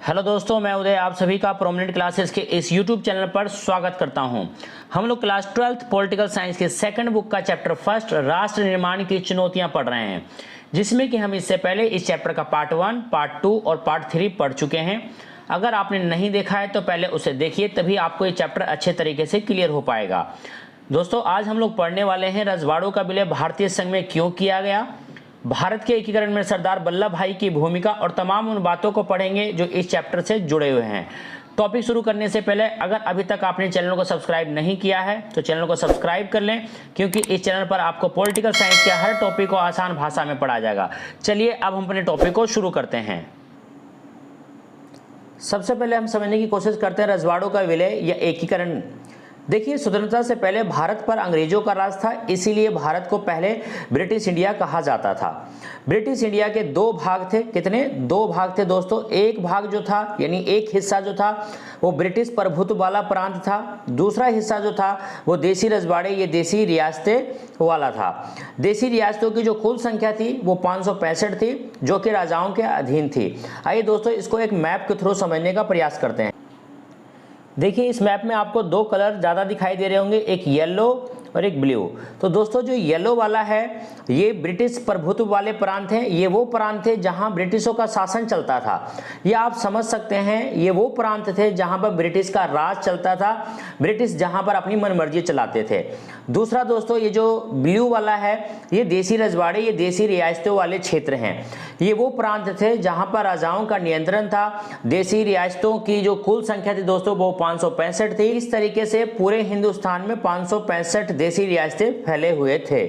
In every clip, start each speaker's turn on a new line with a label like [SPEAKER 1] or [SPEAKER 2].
[SPEAKER 1] Hello दोस्तों, मैं उदय आप सभी का प्रोमिनेंट क्लासेस के इस यूट्यूब चैनल पर स्वागत करता हूं। हम लोग क्लास 12th पॉलिटिकल साइंस के सेकंड बुक का चैप्टर फर्स्ट राष्ट्र निर्माण की चुनौतियां पढ़ रहे हैं, जिसमें कि हम इससे पहले इस चैप्टर का पार्ट 1, पार्ट 2 और पार्ट 3 पढ़ चुके हैं। अगर आपने नहीं देखा है तो पहले उसे देखिए, तभी आपको ये चैप्टर अच्छे तरीके से क्लियर हो पाएगा। दोस्तों, आज हम लोग पढ़ने वाले हैं रजवाड़ों का विलय भारतीय संघ में क्यों किया गया, भारत के एकीकरण में सरदार वल्लभ भाई की भूमिका और तमाम उन बातों को पढ़ेंगे जो इस चैप्टर से जुड़े हुए हैं। टॉपिक शुरू करने से पहले अगर अभी तक आपने चैनल को सब्सक्राइब नहीं किया है तो चैनल को सब्सक्राइब कर लें, क्योंकि इस चैनल पर आपको पॉलिटिकल साइंस के हर टॉपिक को आसान भाषा में पढ़ाया जाएगा। चलिए अब हम अपने टॉपिक को शुरू करते हैं। सबसे पहले हम समझने की कोशिश करते हैं रजवाड़ों का विलय या एकीकरण। देखिए, स्वतंत्रता से पहले भारत पर अंग्रेजों का राज था, इसीलिए भारत को पहले ब्रिटिश इंडिया कहा जाता था। ब्रिटिश इंडिया के दो भाग थे। कितने? दो भाग थे दोस्तों। एक भाग जो था यानी एक हिस्सा जो था वो ब्रिटिश प्रभुत्व वाला प्रांत था। दूसरा हिस्सा जो था वो देसी रजवाड़े, ये देसी रियासतें वाला था। देसी रियासतों की जो कुल संख्या थी वो 565 थी, जो कि राजाओं के अधीन थी। आइए दोस्तों, इसको एक मैप के थ्रू समझने का प्रयास करते हैं। देखिए, इस मैप में आपको दो कलर ज़्यादा दिखाई दे रहे होंगे, एक येलो और एक ब्लू। तो दोस्तों, जो येलो वाला है ये ब्रिटिश प्रभुत्व वाले प्रांत हैं। ये वो प्रांत थे जहां ब्रिटिशों का शासन चलता था। ये आप समझ सकते हैं, ये वो प्रांत थे जहां पर ब्रिटिश का राज चलता था, ब्रिटिश जहां पर अपनी मनमर्जी चलाते थे। दूसरा दोस्तों, ये जो ब्लू वाला है ये देसी रजवाड़े, ये देसी रियासतों वाले क्षेत्र हैं। ये वो प्रांत थे जहां पर राजाओं का नियंत्रण था। देसी रियासतों की जो कुल संख्या थी दोस्तों वो 565 थी। इस तरीके से पूरे हिंदुस्तान में 565 देसी रियासतें फैले हुए थे।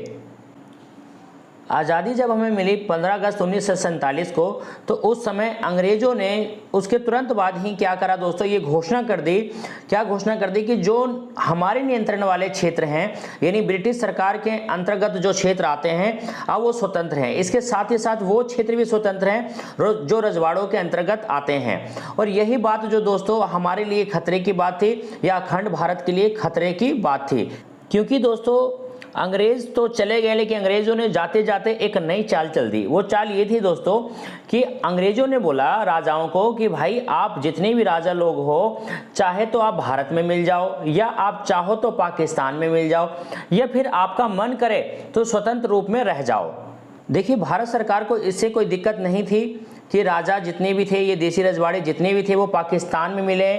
[SPEAKER 1] आज़ादी जब हमें मिली 15 अगस्त 1947 को, तो उस समय अंग्रेजों ने उसके तुरंत बाद ही क्या करा दोस्तों, ये घोषणा कर दी। क्या घोषणा कर दी कि जो हमारे नियंत्रण वाले क्षेत्र हैं यानी ब्रिटिश सरकार के अंतर्गत जो क्षेत्र आते हैं अब वो स्वतंत्र हैं। इसके साथ ही साथ वो क्षेत्र भी स्वतंत्र हैं जो रजवाड़ों के अंतर्गत आते हैं। और यही बात जो दोस्तों हमारे लिए खतरे की बात थी या अखंड भारत के लिए खतरे की बात थी, क्योंकि दोस्तों अंग्रेज तो चले गए लेकिन अंग्रेजों ने जाते जाते एक नई चाल चल दी। वो चाल ये थी दोस्तों कि अंग्रेजों ने बोला राजाओं को कि भाई आप जितने भी राजा लोग हो, चाहे तो आप भारत में मिल जाओ या आप चाहो तो पाकिस्तान में मिल जाओ या फिर आपका मन करे तो स्वतंत्र रूप में रह जाओ। देखिए, भारत सरकार को इससे कोई दिक्कत नहीं थी कि राजा जितने भी थे, ये देसी रजवाड़े जितने भी थे वो पाकिस्तान में मिले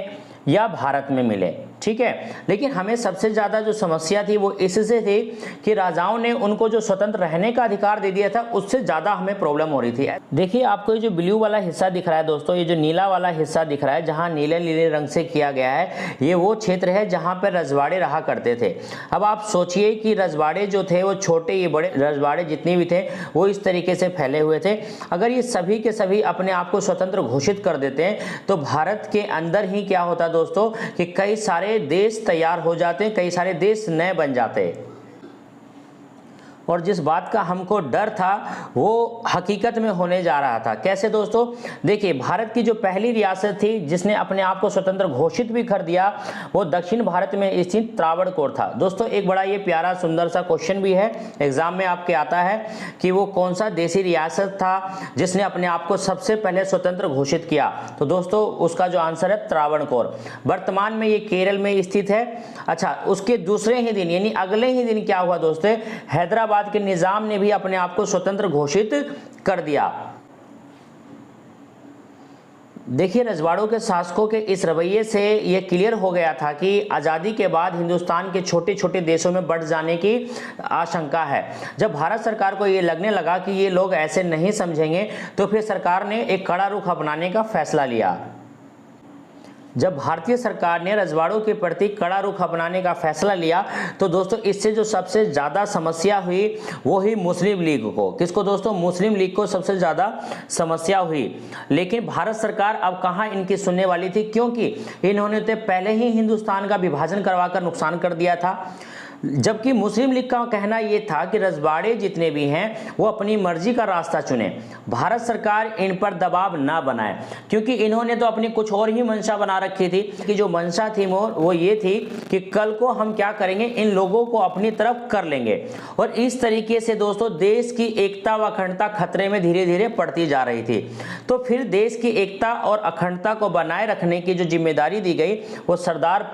[SPEAKER 1] या भारत में मिले, ठीक है। लेकिन हमें सबसे ज़्यादा जो समस्या थी वो इससे थी कि राजाओं ने उनको जो स्वतंत्र रहने का अधिकार दे दिया था, उससे ज़्यादा हमें प्रॉब्लम हो रही थी। देखिए, आपको ये जो ब्लू वाला हिस्सा दिख रहा है दोस्तों, ये जो नीला वाला हिस्सा दिख रहा है जहाँ नीले नीले रंग से किया गया है, ये वो क्षेत्र है जहाँ पर रजवाड़े रहा करते थे। अब आप सोचिए कि रजवाड़े जो थे वो छोटे ये बड़े रजवाड़े जितने भी थे वो इस तरीके से फैले हुए थे। अगर ये सभी के सभी अपने आप को स्वतंत्र घोषित कर देते हैं तो भारत के अंदर ही क्या होता दोस्तों कि कई सारे देश तैयार हो जाते हैं, कई सारे देश नए बन जाते हैं। और जिस बात का हमको डर था वो हकीकत में होने जा रहा था। कैसे दोस्तों? देखिए, भारत की जो पहली रियासत थी जिसने अपने आप को स्वतंत्र घोषित भी कर दिया वो दक्षिण भारत में स्थित त्रावणकोर था। दोस्तों, एक बड़ा ये प्यारा सुंदर सा क्वेश्चन भी है, एग्जाम में आपके आता है कि वो कौन सा देसी रियासत था जिसने अपने आप को सबसे पहले स्वतंत्र घोषित किया। तो दोस्तों उसका जो आंसर है त्रावणकोर। वर्तमान में ये केरल में स्थित है। अच्छा, उसके दूसरे ही दिन यानी अगले ही दिन क्या हुआ दोस्तों, हैदराबाद के निजाम ने भी अपने आप को स्वतंत्र घोषित कर दिया। देखिए, रजवाड़ों के शासकों के इस रवैये से यह क्लियर हो गया था कि आज़ादी के बाद हिंदुस्तान के छोटे छोटे देशों में बढ़ जाने की आशंका है। जब भारत सरकार को ये लगने लगा कि ये लोग ऐसे नहीं समझेंगे तो फिर सरकार ने एक कड़ा रुख अपनाने का फैसला लिया। जब भारतीय सरकार ने रजवाड़ों के प्रति कड़ा रुख अपनाने का फैसला लिया तो दोस्तों इससे जो सबसे ज़्यादा समस्या हुई वो ही मुस्लिम लीग को। किसको दोस्तों? मुस्लिम लीग को सबसे ज़्यादा समस्या हुई। लेकिन भारत सरकार अब कहाँ इनकी सुनने वाली थी, क्योंकि इन्होंने तो पहले ही हिंदुस्तान का विभाजन करवाकर नुकसान कर दिया था। जबकि मुस्लिम लीग का कहना ये था कि रजवाड़े जितने भी हैं वो अपनी मर्जी का रास्ता चुने, भारत सरकार इन पर दबाव ना बनाए, क्योंकि इन्होंने तो अपनी कुछ और ही मंशा बना रखी थी कि जो मंशा थी वो ये थी कि कल को हम क्या करेंगे, इन लोगों को अपनी तरफ कर लेंगे। और इस तरीके से दोस्तों देश की एकता व अखंडता खतरे में धीरे धीरे पड़ती जा रही थी। तो फिर देश की एकता और अखंडता को बनाए रखने की जो जिम्मेदारी दी गई वो सरदार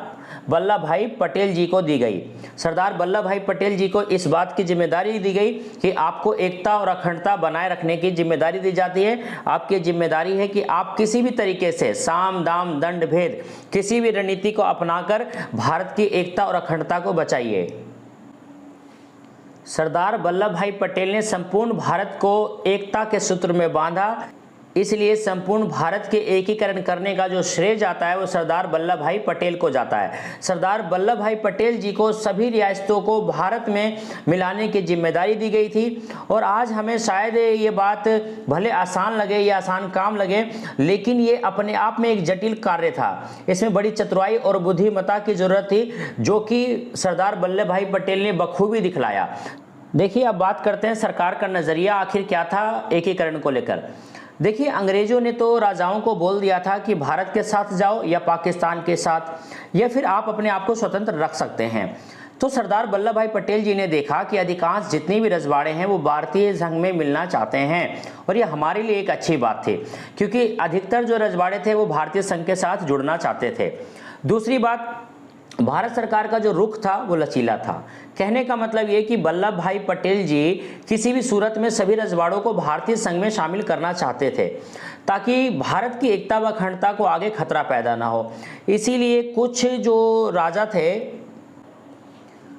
[SPEAKER 1] वल्लभ भाई पटेल जी को दी गई। सरदार वल्लभ भाई पटेल जी को इस बात की जिम्मेदारी दी गई कि आपको एकता और अखंडता बनाए रखने की जिम्मेदारी दी जाती है। आपकी जिम्मेदारी है कि आप किसी भी तरीके से साम दाम दंड भेद किसी भी रणनीति को अपनाकर भारत की एकता और अखंडता को बचाइए। सरदार वल्लभ भाई पटेल ने संपूर्ण भारत को एकता के सूत्र में बांधा, इसलिए संपूर्ण भारत के एकीकरण करने का जो श्रेय जाता है वो सरदार वल्लभ भाई पटेल को जाता है। सरदार वल्लभ भाई पटेल जी को सभी रियासतों को भारत में मिलाने की जिम्मेदारी दी गई थी। और आज हमें शायद ये बात भले आसान लगे या आसान काम लगे, लेकिन ये अपने आप में एक जटिल कार्य था। इसमें बड़ी चतुराई और बुद्धिमत्ता की जरूरत थी, जो कि सरदार वल्लभ भाई पटेल ने बखूबी दिखलाया। देखिए, अब बात करते हैं सरकार का नज़रिया आखिर क्या था एकीकरण को लेकर। देखिए, अंग्रेजों ने तो राजाओं को बोल दिया था कि भारत के साथ जाओ या पाकिस्तान के साथ, या फिर आप अपने आप को स्वतंत्र रख सकते हैं। तो सरदार वल्लभ भाई पटेल जी ने देखा कि अधिकांश जितने भी रजवाड़े हैं वो भारतीय संघ में मिलना चाहते हैं, और ये हमारे लिए एक अच्छी बात थी, क्योंकि अधिकतर जो रजवाड़े थे वो भारतीय संघ के साथ जुड़ना चाहते थे। दूसरी बात, भारत सरकार का जो रुख था वो लचीला था। कहने का मतलब ये कि वल्लभ भाई पटेल जी किसी भी सूरत में सभी रजवाड़ों को भारतीय संघ में शामिल करना चाहते थे, ताकि भारत की एकता व अखंडता को आगे खतरा पैदा ना हो। इसीलिए कुछ जो राजा थे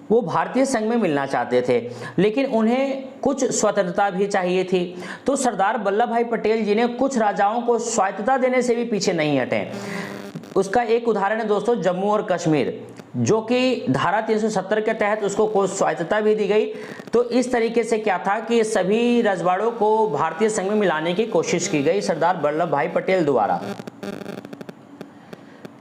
[SPEAKER 1] वो भारतीय संघ में मिलना चाहते थे, लेकिन उन्हें कुछ स्वतंत्रता भी चाहिए थी। तो सरदार वल्लभ भाई पटेल जी ने कुछ राजाओं को स्वायत्तता देने से भी पीछे नहीं हटे। उसका एक उदाहरण है दोस्तों जम्मू और कश्मीर, जो कि धारा 370 के तहत उसको कोई स्वायत्तता भी दी गई। तो इस तरीके से क्या था कि सभी रजवाड़ों को भारतीय संघ में मिलाने की कोशिश की गई सरदार वल्लभ भाई पटेल द्वारा।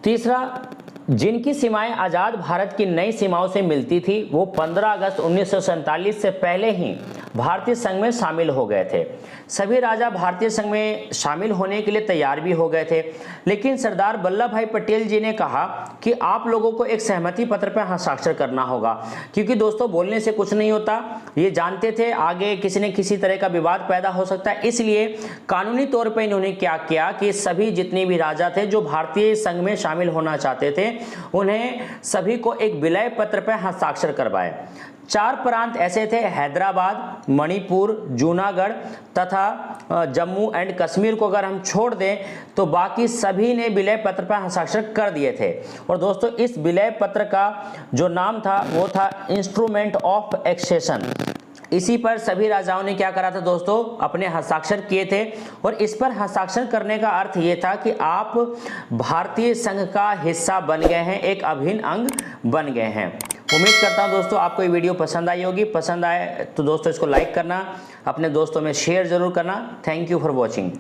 [SPEAKER 1] तीसरा, जिनकी सीमाएं आज़ाद भारत की नई सीमाओं से मिलती थी वो 15 अगस्त 1947 से पहले ही भारतीय संघ में शामिल हो गए थे। सभी राजा भारतीय संघ में शामिल होने के लिए तैयार भी हो गए थे, लेकिन सरदार वल्लभ भाई पटेल जी ने कहा कि आप लोगों को एक सहमति पत्र पर हस्ताक्षर करना होगा, क्योंकि दोस्तों बोलने से कुछ नहीं होता। ये जानते थे आगे किसी न किसी तरह का विवाद पैदा हो सकता है, इसलिए कानूनी तौर पर इन्होंने क्या किया कि सभी जितने भी राजा थे जो भारतीय संघ में शामिल होना चाहते थे उन्हें सभी को एक विलय पत्र पर हस्ताक्षर करवाए। 4 प्रांत ऐसे थे, हैदराबाद, मणिपुर, जूनागढ़ तथा जम्मू एंड कश्मीर को अगर हम छोड़ दें तो बाकी सभी ने विलय पत्र पर हस्ताक्षर कर दिए थे। और दोस्तों इस विलय पत्र का जो नाम था वो था इंस्ट्रूमेंट ऑफ एक्सेशन। इसी पर सभी राजाओं ने क्या करा था दोस्तों, अपने हस्ताक्षर किए थे। और इस पर हस्ताक्षर करने का अर्थ ये था कि आप भारतीय संघ का हिस्सा बन गए हैं, एक अभिन्न अंग बन गए हैं। उम्मीद करता हूं दोस्तों आपको ये वीडियो पसंद आई होगी। पसंद आए तो दोस्तों इसको लाइक करना, अपने दोस्तों में शेयर जरूर करना। Thank you for watching.